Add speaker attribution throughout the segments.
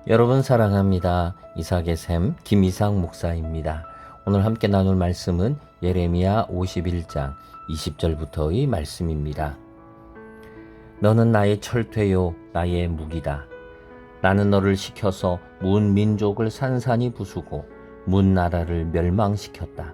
Speaker 1: 여러분 사랑합니다. 이삭의 샘 김이삭 목사입니다. 오늘 함께 나눌 말씀은 예레미야 51장 20절부터의 말씀입니다. 너는 나의 철퇴요 나의 무기다. 나는 너를 시켜서 문 민족을 산산이 부수고 문 나라를 멸망시켰다.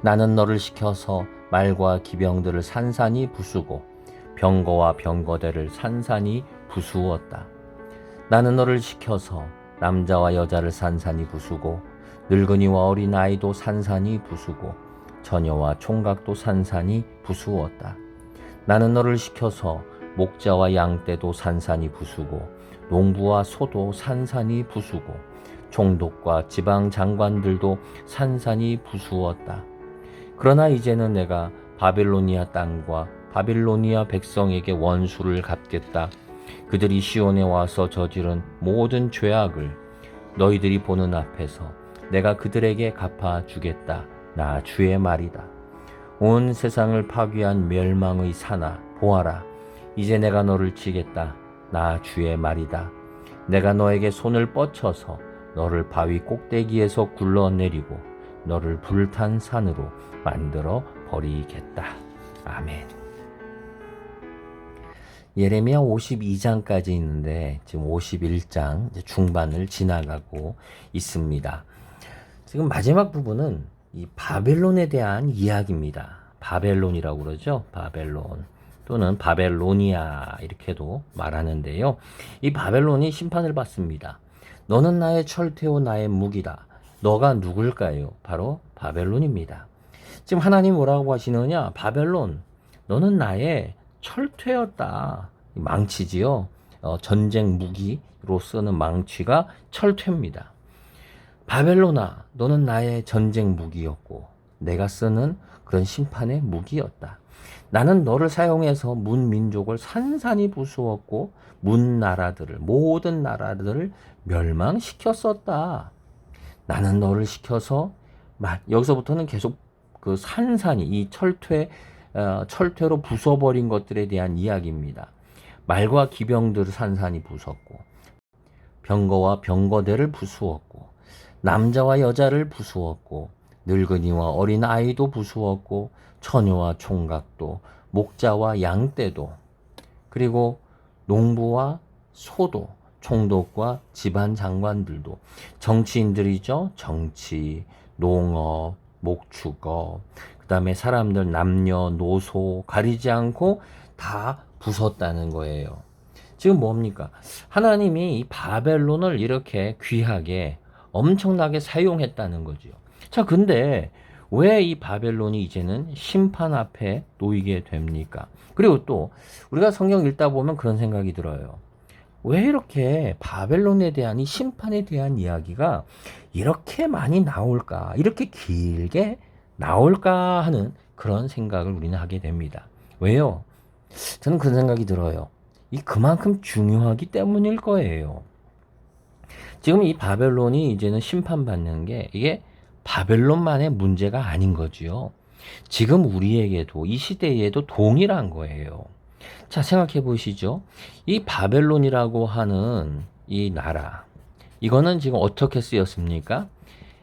Speaker 1: 나는 너를 시켜서 말과 기병들을 산산이 부수고 병거와 병거대를 산산이 부수었다. 나는 너를 시켜서 남자와 여자를 산산이 부수고 늙은이와 어린아이도 산산이 부수고 처녀와 총각도 산산이 부수었다. 나는 너를 시켜서 목자와 양떼도 산산이 부수고 농부와 소도 산산이 부수고 총독과 지방 장관들도 산산이 부수었다. 그러나 이제는 내가 바벨로니아 땅과 바벨로니아 백성에게 원수를 갚겠다. 그들이 시온에 와서 저지른 모든 죄악을 너희들이 보는 앞에서 내가 그들에게 갚아주겠다. 나 주의 말이다. 온 세상을 파괴한 멸망의 산아 보아라. 이제 내가 너를 치겠다. 나 주의 말이다. 내가 너에게 손을 뻗쳐서 너를 바위 꼭대기에서 굴러내리고 너를 불탄 산으로 만들어 버리겠다. 아멘. 예레미야 52장까지 있는데 지금 51장 중반을 지나가고 있습니다. 지금 마지막 부분은 이 바벨론에 대한 이야기입니다. 바벨론이라고 그러죠. 바벨론 또는 바벨로니아 이렇게도 말하는데요. 이 바벨론이 심판을 받습니다. 너는 나의 철퇴요 나의 무기다. 너가 누굴까요? 바로 바벨론입니다. 지금 하나님 뭐라고 하시느냐? 바벨론 너는 나의 철퇴였다. 망치지요. 전쟁 무기로 쓰는 망치가 철퇴입니다. 바벨로나, 너는 나의 전쟁 무기였고 내가 쓰는 그런 심판의 무기였다. 나는 너를 사용해서 문 민족을 산산이 부수었고 모든 나라들을 멸망시켰었다. 나는 너를 시켜서 여기서부터는 계속 그 산산이 이 철퇴로 부숴버린 것들에 대한 이야기입니다. 말과 기병들을 산산이 부쉈고 병거와 병거대를 부수었고 남자와 여자를 부수었고 늙은이와 어린 아이도 부수었고 처녀와 총각도 목자와 양떼도 그리고 농부와 소도 총독과 집안 장관들도 정치인들이죠. 정치, 농업, 목축업 그 다음에 사람들 남녀노소 가리지 않고 다 부쉈다는 거예요. 지금 뭡니까? 하나님이 이 바벨론을 이렇게 귀하게 엄청나게 사용했다는 거죠. 자, 근데 왜 이 바벨론이 이제는 심판 앞에 놓이게 됩니까? 그리고 또 우리가 성경 읽다 보면 그런 생각이 들어요. 왜 이렇게 바벨론에 대한 이 심판에 대한 이야기가 이렇게 많이 나올까? 이렇게 길게 나올까 하는 그런 생각을 우리는 하게 됩니다. 왜요? 저는 그런 생각이 들어요. 그만큼 중요하기 때문일 거예요. 지금 이 바벨론이 이제는 심판받는 게 이게 바벨론만의 문제가 아닌 거지요. 지금 우리에게도 이 시대에도 동일한 거예요. 자, 생각해 보시죠. 이 바벨론이라고 하는 이 나라, 이거는 지금 어떻게 쓰였습니까?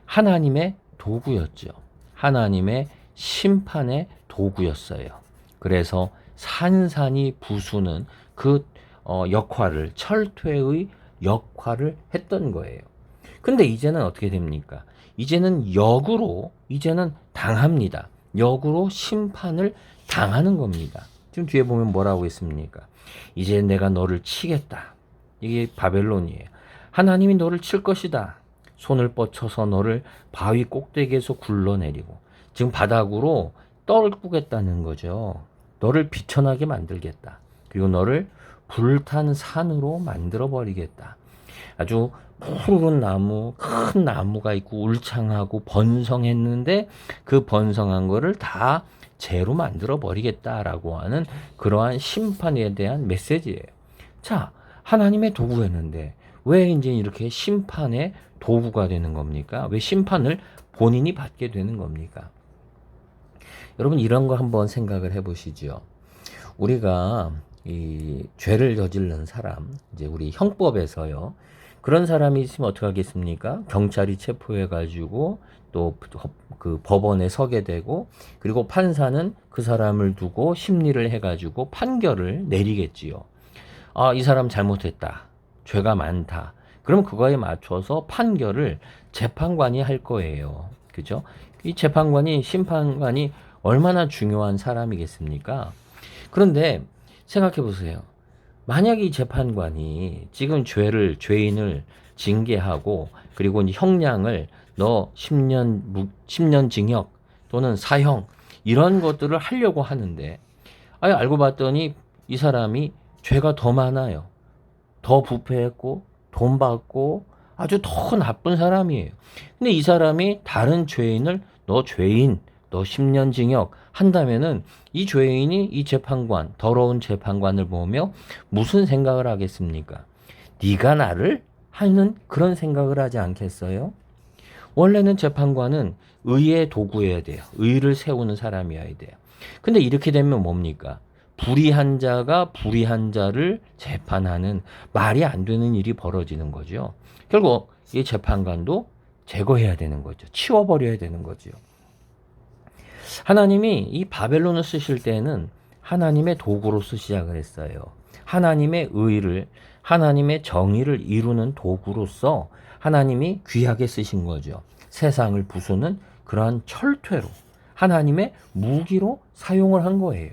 Speaker 1: 하나님의 도구였죠. 하나님의 심판의 도구였어요. 그래서 산산이 부수는 그 역할을, 철퇴의 역할을 했던 거예요. 근데 이제는 어떻게 됩니까? 이제는 이제는 당합니다. 역으로 심판을 당하는 겁니다. 지금 뒤에 보면 뭐라고 했습니까? 이제 내가 너를 치겠다. 이게 바벨론이에요. 하나님이 너를 칠 것이다. 손을 뻗쳐서 너를 바위 꼭대기에서 굴러내리고 지금 바닥으로 떨구겠다는 거죠. 너를 비천하게 만들겠다. 그리고 너를 불탄 산으로 만들어 버리겠다. 아주 푸른 나무, 큰 나무가 있고 울창하고 번성했는데 그 번성한 거를 다 재로 만들어 버리겠다라고 하는 그러한 심판에 대한 메시지예요. 자, 하나님의 도구였는데 왜 이제 이렇게 심판의 도구가 되는 겁니까? 왜 심판을 본인이 받게 되는 겁니까? 여러분 이런 거 한번 생각을 해보시죠. 우리가 이 죄를 저지른 사람, 이제 우리 형법에서요. 그런 사람이 있으면 어떻게 하겠습니까? 경찰이 체포해가지고 또 그 법원에 서게 되고, 그리고 판사는 그 사람을 두고 심리를 해가지고 판결을 내리겠지요. 아, 이 사람 잘못했다. 죄가 많다. 그럼 그거에 맞춰서 판결을 재판관이 할 거예요. 그죠? 이 재판관이, 심판관이 얼마나 중요한 사람이겠습니까? 그런데 생각해 보세요. 만약에 이 재판관이 지금 죄인을 징계하고, 그리고 이제 형량을 너 10년 징역 또는 사형 이런 것들을 하려고 하는데, 알고 봤더니 이 사람이 죄가 더 많아요. 더 부패했고 돈 받고 아주 더 나쁜 사람이에요. 근데 이 사람이 다른 죄인을 너 죄인, 너 10년 징역 한다면은 이 죄인이 이 재판관, 더러운 재판관을 보며 무슨 생각을 하겠습니까? 네가 나를 하는 그런 생각을 하지 않겠어요? 원래는 재판관은 의의 도구여야 돼요. 의를 세우는 사람이어야 돼요. 근데 이렇게 되면 뭡니까? 불의한 자가 불의한 자를 재판하는 말이 안 되는 일이 벌어지는 거죠. 결국 이 재판관도 제거해야 되는 거죠. 치워버려야 되는 거죠. 하나님이 이 바벨론을 쓰실 때는 하나님의 도구로서 시작을 했어요. 하나님의 의를, 하나님의 정의를 이루는 도구로서 하나님이 귀하게 쓰신 거죠. 세상을 부수는 그러한 철퇴로, 하나님의 무기로 사용을 한 거예요.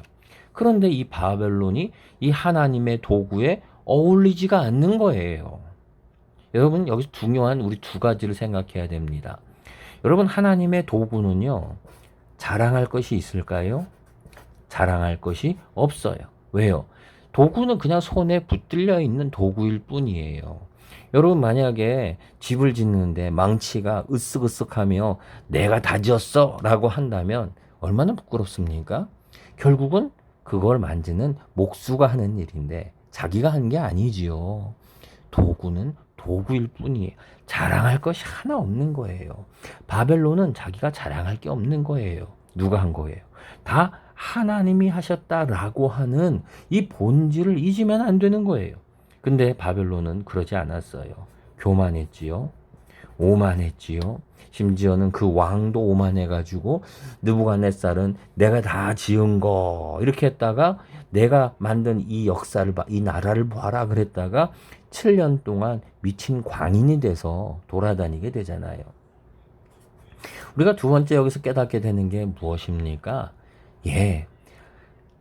Speaker 1: 그런데 이 바벨론이 이 하나님의 도구에 어울리지가 않는 거예요. 여러분, 여기서 중요한 우리 두 가지를 생각해야 됩니다. 여러분, 하나님의 도구는요, 자랑할 것이 있을까요? 자랑할 것이 없어요. 왜요? 도구는 그냥 손에 붙들려 있는 도구일 뿐이에요. 여러분, 만약에 집을 짓는데 망치가 으쓱으쓱하며 내가 다 지었어 라고 한다면 얼마나 부끄럽습니까? 결국은 그걸 만지는 목수가 하는 일인데 자기가 한 게 아니지요. 도구는 도구일 뿐이에요. 자랑할 것이 하나 없는 거예요. 바벨론은 자기가 자랑할 게 없는 거예요. 누가 한 거예요? 다 하나님이 하셨다라고 하는 이 본질을 잊으면 안 되는 거예요. 근데 바벨론은 그러지 않았어요. 교만했지요. 오만했지요. 심지어는 그 왕도 오만해가지고 느부갓네살은 내가 다 지은 거 이렇게 했다가 내가 만든 이 역사를 이 나라를 봐라 그랬다가 7년 동안 미친 광인이 돼서 돌아다니게 되잖아요. 우리가 두 번째 여기서 깨닫게 되는 게 무엇입니까?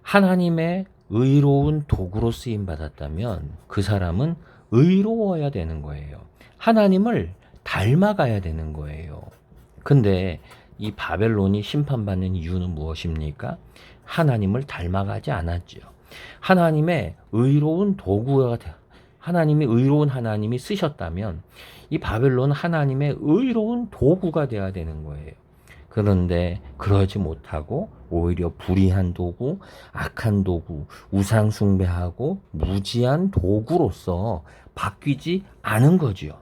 Speaker 1: 하나님의 의로운 도구로 쓰임 받았다면 그 사람은 의로워야 되는 거예요. 하나님을 닮아가야 되는 거예요. 근데 이 바벨론이 심판받는 이유는 무엇입니까? 하나님을 닮아가지 않았죠. 하나님의 의로운 도구가 하나님이 의로운 하나님이 쓰셨다면 이 바벨론은 하나님의 의로운 도구가 되어야 되는 거예요. 그런데 그러지 못하고 오히려 불의한 도구, 악한 도구, 우상 숭배하고 무지한 도구로서 바뀌지 않은 거지요.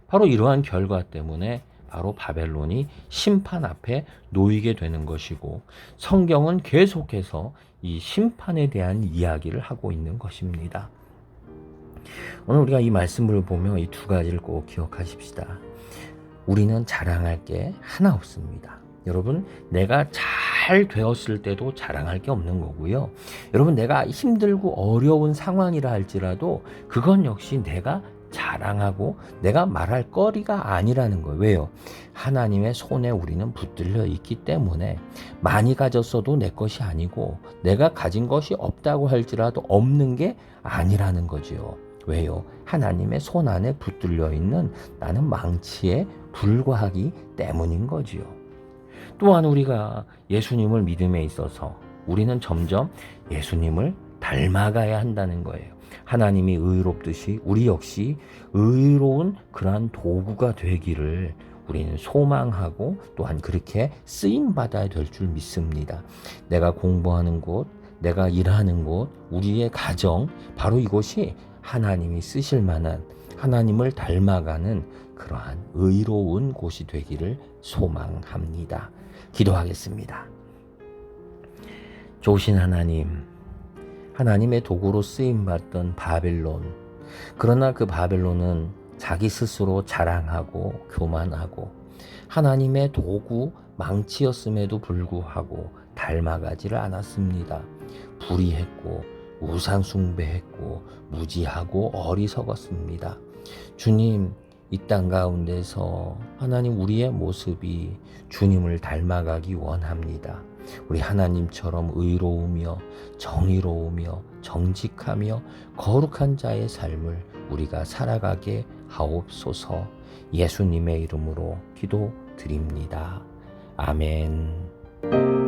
Speaker 1: 바로 이러한 결과 때문에 바로 바벨론이 심판 앞에 놓이게 되는 것이고 성경은 계속해서 이 심판에 대한 이야기를 하고 있는 것입니다. 오늘 우리가 이 말씀을 보며 이 두 가지를 꼭 기억하십시다. 우리는 자랑할 게 하나 없습니다. 여러분, 내가 잘 되었을 때도 자랑할 게 없는 거고요. 여러분, 내가 힘들고 어려운 상황이라 할지라도 그건 역시 내가 자랑하고 내가 말할 거리가 아니라는 거예요. 왜요? 하나님의 손에 우리는 붙들려 있기 때문에 많이 가졌어도 내 것이 아니고 내가 가진 것이 없다고 할지라도 없는 게 아니라는 거지요. 왜요? 하나님의 손 안에 붙들려 있는 나는 망치에 불과하기 때문인 거지요. 또한 우리가 예수님을 믿음에 있어서 우리는 점점 예수님을 닮아가야 한다는 거예요. 하나님이 의롭듯이 우리 역시 의로운 그러한 도구가 되기를 우리는 소망하고 또한 그렇게 쓰임받아야 될 줄 믿습니다. 내가 공부하는 곳, 내가 일하는 곳, 우리의 가정, 바로 이곳이 하나님이 쓰실 만한 하나님을 닮아가는 그러한 의로운 곳이 되기를 소망합니다. 기도하겠습니다. 좋으신 하나님, 하나님의 도구로 쓰임받던 바벨론, 그러나 그 바벨론은 자기 스스로 자랑하고 교만하고 하나님의 도구 망치였음에도 불구하고 닮아가지를 않았습니다. 불의했고 우상 숭배했고 무지하고 어리석었습니다. 주님, 이 땅 가운데서 하나님 우리의 모습이 주님을 닮아가기 원합니다. 우리 하나님처럼 의로우며 정의로우며 정직하며 거룩한 자의 삶을 우리가 살아가게 하옵소서. 예수님의 이름으로 기도드립니다. 아멘.